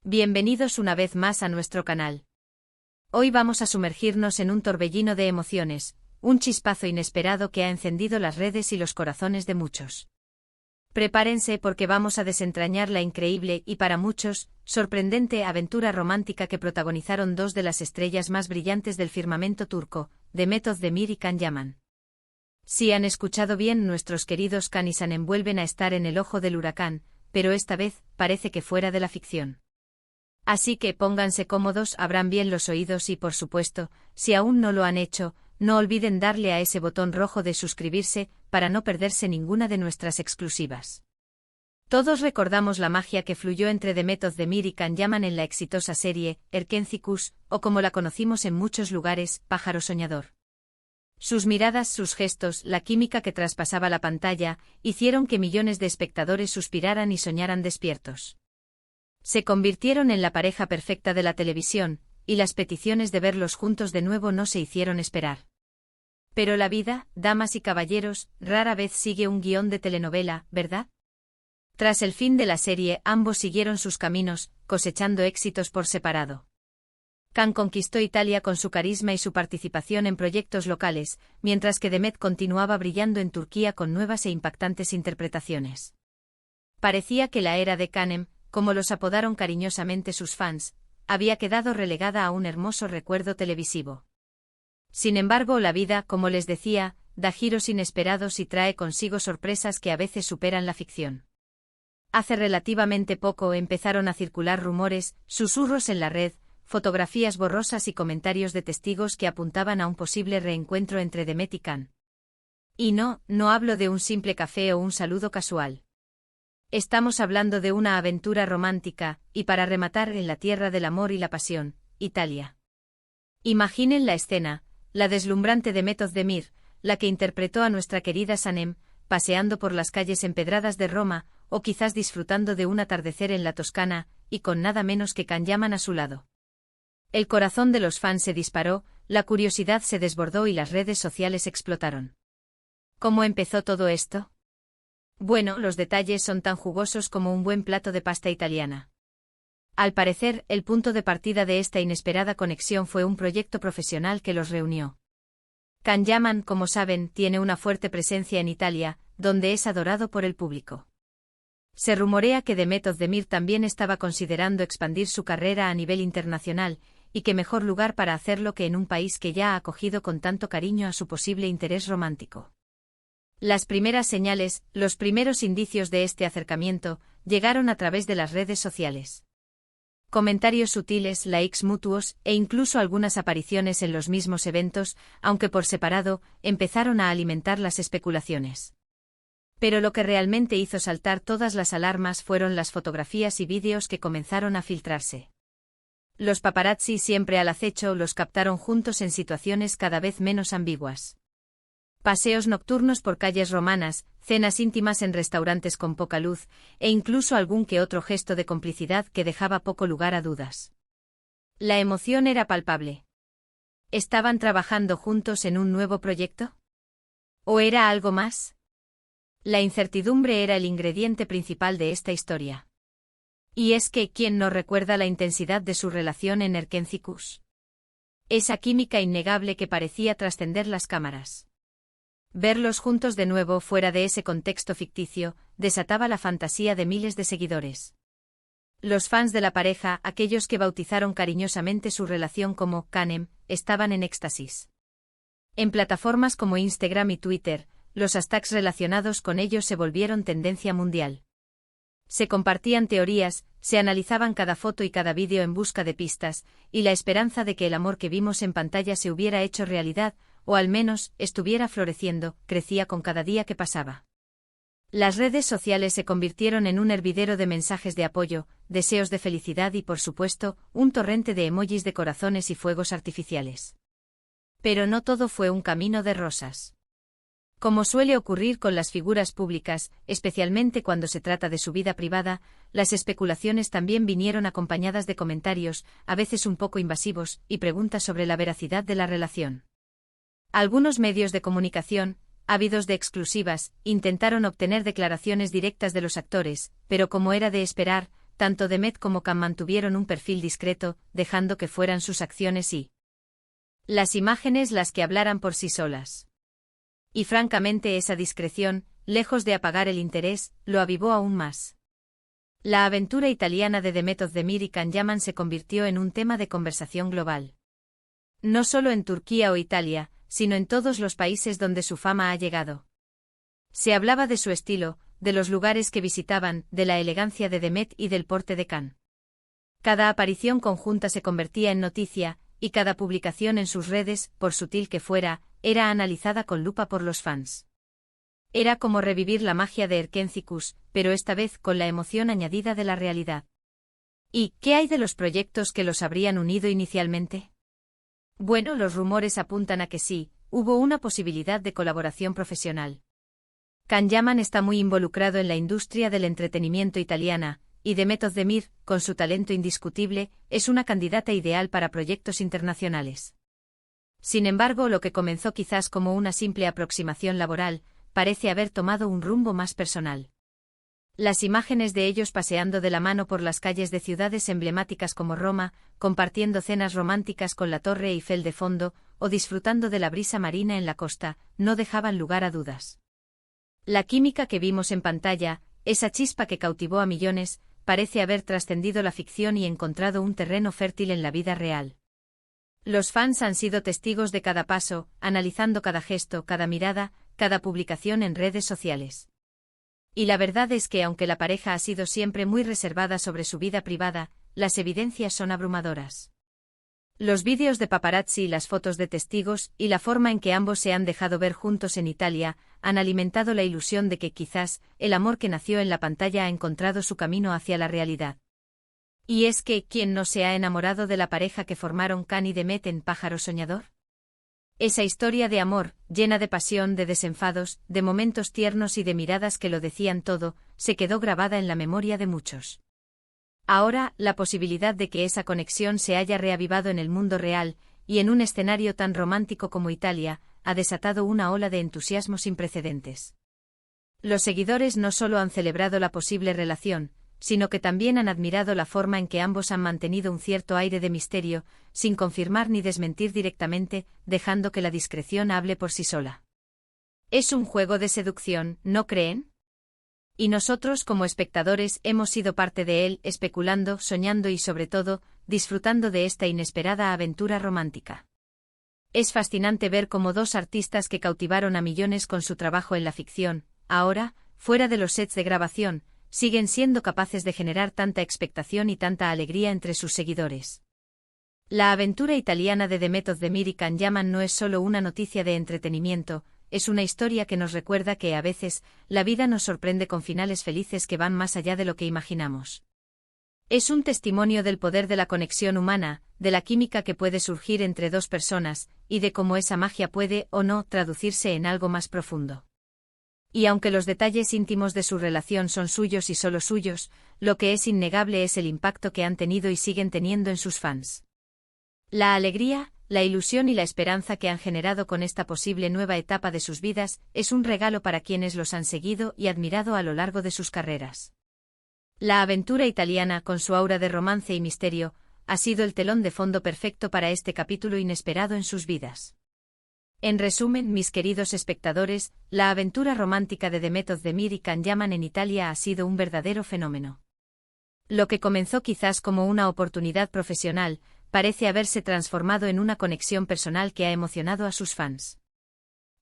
Bienvenidos una vez más a nuestro canal. Hoy vamos a sumergirnos en un torbellino de emociones, un chispazo inesperado que ha encendido las redes y los corazones de muchos. Prepárense porque vamos a desentrañar la increíble y para muchos, sorprendente aventura romántica que protagonizaron dos de las estrellas más brillantes del firmamento turco, Demet Özdemir y Can Yaman. Si han escuchado bien, nuestros queridos Can y Sanem vuelven a estar en el ojo del huracán, pero esta vez parece que fuera de la ficción. Así que pónganse cómodos, abran bien los oídos y por supuesto, si aún no lo han hecho, no olviden darle a ese botón rojo de suscribirse, para no perderse ninguna de nuestras exclusivas. Todos recordamos la magia que fluyó entre Demet Özdemir y Can Yaman en la exitosa serie, Erkenci, o como la conocimos en muchos lugares, Pájaro Soñador. Sus miradas, sus gestos, la química que traspasaba la pantalla, hicieron que millones de espectadores suspiraran y soñaran despiertos. Se convirtieron en la pareja perfecta de la televisión, y las peticiones de verlos juntos de nuevo no se hicieron esperar. Pero la vida, damas y caballeros, rara vez sigue un guión de telenovela, ¿verdad? Tras el fin de la serie, ambos siguieron sus caminos, cosechando éxitos por separado. Can conquistó Italia con su carisma y su participación en proyectos locales, mientras que Demet continuaba brillando en Turquía con nuevas e impactantes interpretaciones. Parecía que la era de Canem, como los apodaron cariñosamente sus fans, había quedado relegada a un hermoso recuerdo televisivo. Sin embargo, la vida, como les decía, da giros inesperados y trae consigo sorpresas que a veces superan la ficción. Hace relativamente poco empezaron a circular rumores, susurros en la red, fotografías borrosas y comentarios de testigos que apuntaban a un posible reencuentro entre Demet y Can. Y no hablo de un simple café o un saludo casual. Estamos hablando de una aventura romántica, y para rematar en la tierra del amor y la pasión, Italia. Imaginen la escena, la deslumbrante Demet Özdemir, la que interpretó a nuestra querida Sanem, paseando por las calles empedradas de Roma, o quizás disfrutando de un atardecer en la Toscana, y con nada menos que Can Yaman a su lado. El corazón de los fans se disparó, la curiosidad se desbordó y las redes sociales explotaron. ¿Cómo empezó todo esto? Bueno, los detalles son tan jugosos como un buen plato de pasta italiana. Al parecer, el punto de partida de esta inesperada conexión fue un proyecto profesional que los reunió. Can Yaman, como saben, tiene una fuerte presencia en Italia, donde es adorado por el público. Se rumorea que Demet Özdemir también estaba considerando expandir su carrera a nivel internacional, y qué mejor lugar para hacerlo que en un país que ya ha acogido con tanto cariño a su posible interés romántico. Las primeras señales, los primeros indicios de este acercamiento, llegaron a través de las redes sociales. Comentarios sutiles, likes mutuos, e incluso algunas apariciones en los mismos eventos, aunque por separado, empezaron a alimentar las especulaciones. Pero lo que realmente hizo saltar todas las alarmas fueron las fotografías y vídeos que comenzaron a filtrarse. Los paparazzi, siempre al acecho, los captaron juntos en situaciones cada vez menos ambiguas. Paseos nocturnos por calles romanas, cenas íntimas en restaurantes con poca luz, e incluso algún que otro gesto de complicidad que dejaba poco lugar a dudas. La emoción era palpable. ¿Estaban trabajando juntos en un nuevo proyecto? ¿O era algo más? La incertidumbre era el ingrediente principal de esta historia. Y es que, ¿quién no recuerda la intensidad de su relación en Erkenci? Esa química innegable que parecía trascender las cámaras. Verlos juntos de nuevo fuera de ese contexto ficticio, desataba la fantasía de miles de seguidores. Los fans de la pareja, aquellos que bautizaron cariñosamente su relación como Canem, estaban en éxtasis. En plataformas como Instagram y Twitter, los hashtags relacionados con ellos se volvieron tendencia mundial. Se compartían teorías, se analizaban cada foto y cada vídeo en busca de pistas, y la esperanza de que el amor que vimos en pantalla se hubiera hecho realidad, o al menos, estuviera floreciendo, crecía con cada día que pasaba. Las redes sociales se convirtieron en un hervidero de mensajes de apoyo, deseos de felicidad y, por supuesto, un torrente de emojis de corazones y fuegos artificiales. Pero no todo fue un camino de rosas. Como suele ocurrir con las figuras públicas, especialmente cuando se trata de su vida privada, las especulaciones también vinieron acompañadas de comentarios, a veces un poco invasivos, y preguntas sobre la veracidad de la relación. Algunos medios de comunicación, ávidos de exclusivas, intentaron obtener declaraciones directas de los actores, pero como era de esperar, tanto Demet como Can mantuvieron un perfil discreto, dejando que fueran sus acciones y las imágenes las que hablaran por sí solas. Y francamente esa discreción, lejos de apagar el interés, lo avivó aún más. La aventura italiana de Demet Özdemir y Can Yaman se convirtió en un tema de conversación global. No solo en Turquía o Italia, sino en todos los países donde su fama ha llegado. Se hablaba de su estilo, de los lugares que visitaban, de la elegancia de Demet y del porte de Can. Cada aparición conjunta se convertía en noticia, y cada publicación en sus redes, por sutil que fuera, era analizada con lupa por los fans. Era como revivir la magia de Erkencikus, pero esta vez con la emoción añadida de la realidad. ¿Y qué hay de los proyectos que los habrían unido inicialmente? Bueno, los rumores apuntan a que sí, hubo una posibilidad de colaboración profesional. Can Yaman está muy involucrado en la industria del entretenimiento italiana, y Demet Özdemir, con su talento indiscutible, es una candidata ideal para proyectos internacionales. Sin embargo, lo que comenzó quizás como una simple aproximación laboral, parece haber tomado un rumbo más personal. Las imágenes de ellos paseando de la mano por las calles de ciudades emblemáticas como Roma, compartiendo cenas románticas con la Torre Eiffel de fondo, o disfrutando de la brisa marina en la costa, no dejaban lugar a dudas. La química que vimos en pantalla, esa chispa que cautivó a millones, parece haber trascendido la ficción y encontrado un terreno fértil en la vida real. Los fans han sido testigos de cada paso, analizando cada gesto, cada mirada, cada publicación en redes sociales. Y la verdad es que aunque la pareja ha sido siempre muy reservada sobre su vida privada, las evidencias son abrumadoras. Los vídeos de paparazzi y las fotos de testigos, y la forma en que ambos se han dejado ver juntos en Italia, han alimentado la ilusión de que quizás, el amor que nació en la pantalla ha encontrado su camino hacia la realidad. Y es que, ¿quién no se ha enamorado de la pareja que formaron Can y Demet en Pájaro Soñador? Esa historia de amor, llena de pasión, de desenfados, de momentos tiernos y de miradas que lo decían todo, se quedó grabada en la memoria de muchos. Ahora, la posibilidad de que esa conexión se haya reavivado en el mundo real, y en un escenario tan romántico como Italia, ha desatado una ola de entusiasmo sin precedentes. Los seguidores no solo han celebrado la posible relación, sino que también han admirado la forma en que ambos han mantenido un cierto aire de misterio, sin confirmar ni desmentir directamente, dejando que la discreción hable por sí sola. Es un juego de seducción, ¿no creen? Y nosotros como espectadores hemos sido parte de él, especulando, soñando y sobre todo, disfrutando de esta inesperada aventura romántica. Es fascinante ver cómo dos artistas que cautivaron a millones con su trabajo en la ficción, ahora, fuera de los sets de grabación, siguen siendo capaces de generar tanta expectación y tanta alegría entre sus seguidores. La aventura italiana de Demet Özdemir y Can Yaman no es solo una noticia de entretenimiento, es una historia que nos recuerda que a veces, la vida nos sorprende con finales felices que van más allá de lo que imaginamos. Es un testimonio del poder de la conexión humana, de la química que puede surgir entre dos personas, y de cómo esa magia puede, o no, traducirse en algo más profundo. Y aunque los detalles íntimos de su relación son suyos y solo suyos, lo que es innegable es el impacto que han tenido y siguen teniendo en sus fans. La alegría, la ilusión y la esperanza que han generado con esta posible nueva etapa de sus vidas es un regalo para quienes los han seguido y admirado a lo largo de sus carreras. La aventura italiana, con su aura de romance y misterio, ha sido el telón de fondo perfecto para este capítulo inesperado en sus vidas. En resumen, mis queridos espectadores, la aventura romántica de Demet Özdemir y Can Yaman en Italia ha sido un verdadero fenómeno. Lo que comenzó quizás como una oportunidad profesional, parece haberse transformado en una conexión personal que ha emocionado a sus fans.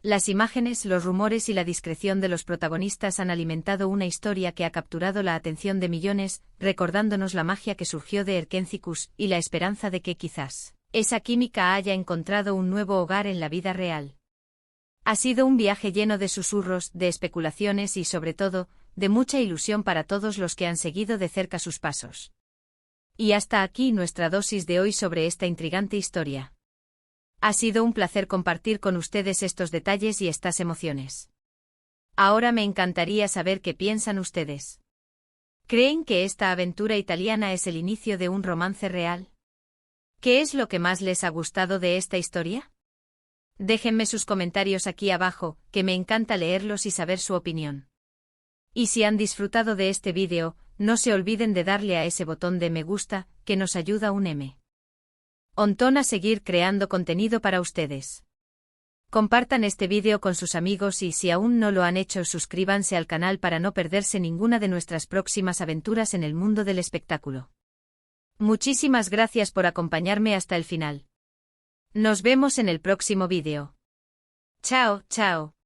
Las imágenes, los rumores y la discreción de los protagonistas han alimentado una historia que ha capturado la atención de millones, recordándonos la magia que surgió de Erkencikus y la esperanza de que quizás esa química haya encontrado un nuevo hogar en la vida real. Ha sido un viaje lleno de susurros, de especulaciones y, sobre todo, de mucha ilusión para todos los que han seguido de cerca sus pasos. Y hasta aquí nuestra dosis de hoy sobre esta intrigante historia. Ha sido un placer compartir con ustedes estos detalles y estas emociones. Ahora me encantaría saber qué piensan ustedes. ¿Creen que esta aventura italiana es el inicio de un romance real? ¿Qué es lo que más les ha gustado de esta historia? Déjenme sus comentarios aquí abajo, que me encanta leerlos y saber su opinión. Y si han disfrutado de este vídeo, no se olviden de darle a ese botón de me gusta, que nos ayuda un montón a seguir creando contenido para ustedes. Compartan este vídeo con sus amigos y si aún no lo han hecho, suscríbanse al canal para no perderse ninguna de nuestras próximas aventuras en el mundo del espectáculo. Muchísimas gracias por acompañarme hasta el final. Nos vemos en el próximo vídeo. Chao, chao.